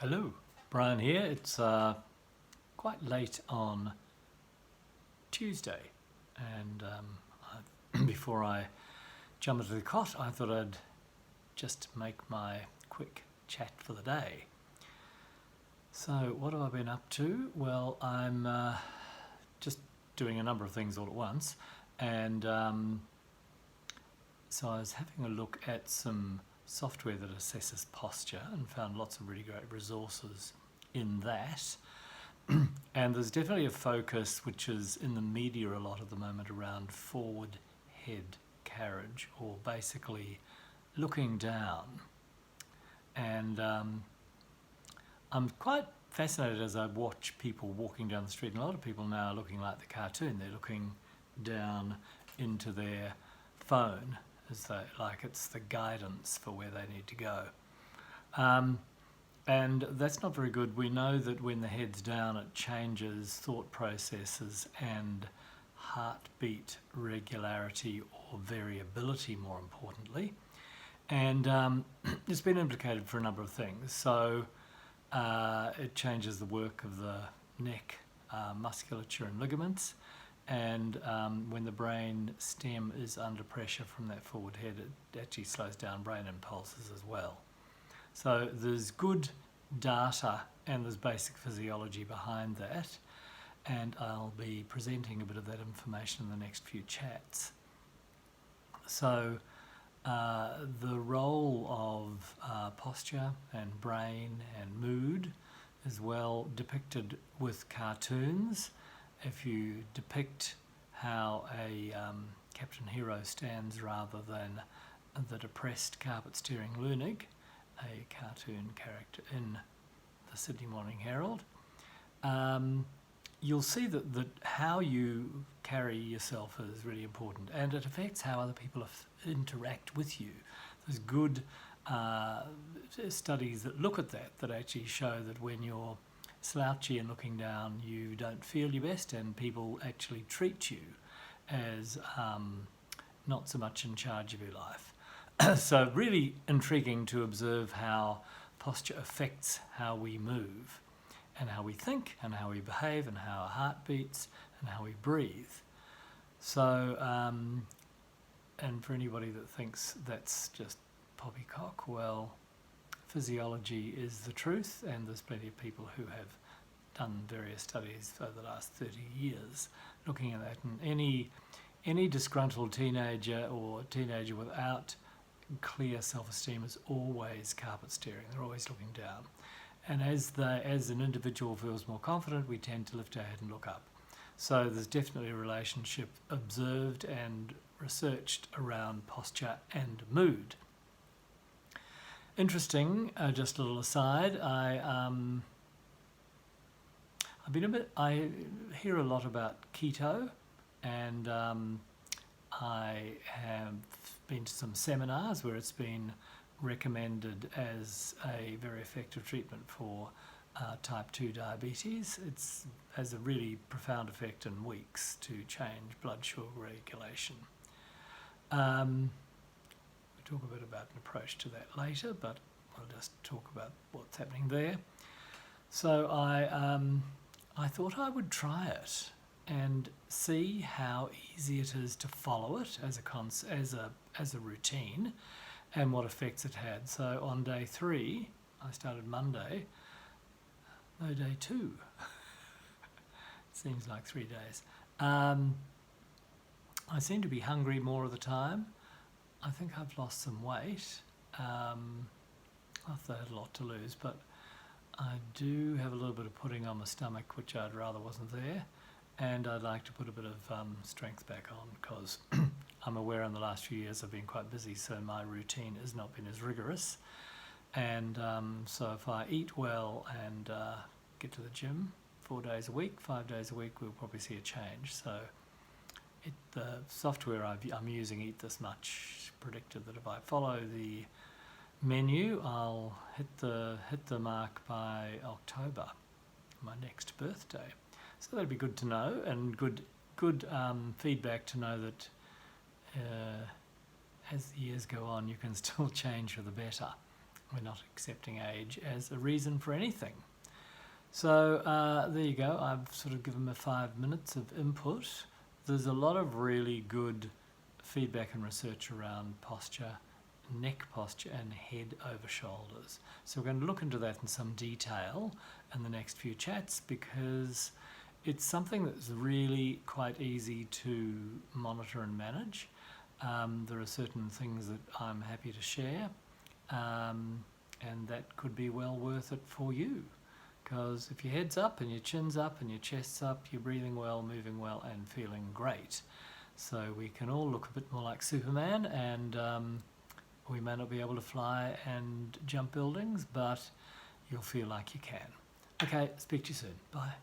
Hello, Brian here. It's quite late on Tuesday, and before I jump into the cot, I thought I'd just make my quick chat for the day. So, what have I been up to? Well, I'm just doing a number of things all at once, and so I was having a look at some software that assesses posture and found lots of really great resources in that. And there's definitely a focus which is in the media a lot at the moment around forward head carriage, or basically looking down. And I'm quite fascinated as I watch people walking down the street, and a lot of people now are looking like the cartoon. They're looking down into their phone as though like it's the guidance for where they need to go. And that's not very good. We know that when the head's down, it changes thought processes and heartbeat regularity, or variability more importantly. And it's been implicated for a number of things. So it changes the work of the neck musculature and ligaments. And when the brain stem is under pressure from that forward head, it actually slows down brain impulses as well. So there's good data and there's basic physiology behind that, and I'll be presenting a bit of that information in the next few chats. So the role of posture and brain and mood is well depicted with cartoons. If you depict how a Captain Hero stands rather than the depressed carpet steering Lunig, a cartoon character in the Sydney Morning Herald, you'll see that how you carry yourself is really important, and it affects how other people interact with you. There's good studies that look at that actually show that when you're slouchy and looking down, you don't feel your best, and people actually treat you as not so much in charge of your life. So really intriguing to observe how posture affects how we move and how we think and how we behave and how our heart beats and how we breathe. So, and for anybody that thinks that's just poppycock, well, physiology is the truth, and there's plenty of people who have done various studies over the last 30 years looking at that. And any disgruntled teenager or teenager without clear self-esteem is always carpet steering. They're always looking down. And as an individual feels more confident, we tend to lift our head and look up. So there's definitely a relationship observed and researched around posture and mood. Interesting, just a little aside, I hear a lot about keto, and I have been to some seminars where it's been recommended as a very effective treatment for type 2 diabetes. It has a really profound effect in weeks to change blood sugar regulation. We'll talk a bit about an approach to that later, but I'll just talk about what's happening there. So I thought I would try it and see how easy it is to follow it as a routine, and what effects it had. So on day 3, I started Monday. No, day 2. Seems like 3 days. I seem to be hungry more of the time. I think I've lost some weight. I've had a lot to lose, but I do have a little bit of pudding on my stomach, which I'd rather wasn't there. And I'd like to put a bit of strength back on, because I'm aware in the last few years I've been quite busy, so my routine has not been as rigorous. And so if I eat well and get to the gym 4 days a week, 5 days a week, we'll probably see a change. So the software I'm using, Eat This Much, predicted that if I follow the menu, I'll hit the mark by October, my next birthday. So that'd be good to know, and good feedback to know that as the years go on, you can still change for the better. We're not accepting age as a reason for anything. So there you go. I've sort of given them 5 minutes of input. There's a lot of really good feedback and research around posture, neck posture and head over shoulders. So we're going to look into that in some detail in the next few chats, because it's something that's really quite easy to monitor and manage. There are certain things that I'm happy to share, and that could be well worth it for you. Because if your head's up and your chin's up and your chest's up, you're breathing well, moving well and feeling great. So we can all look a bit more like Superman, and we may not be able to fly and jump buildings, but you'll feel like you can. Okay, speak to you soon. Bye.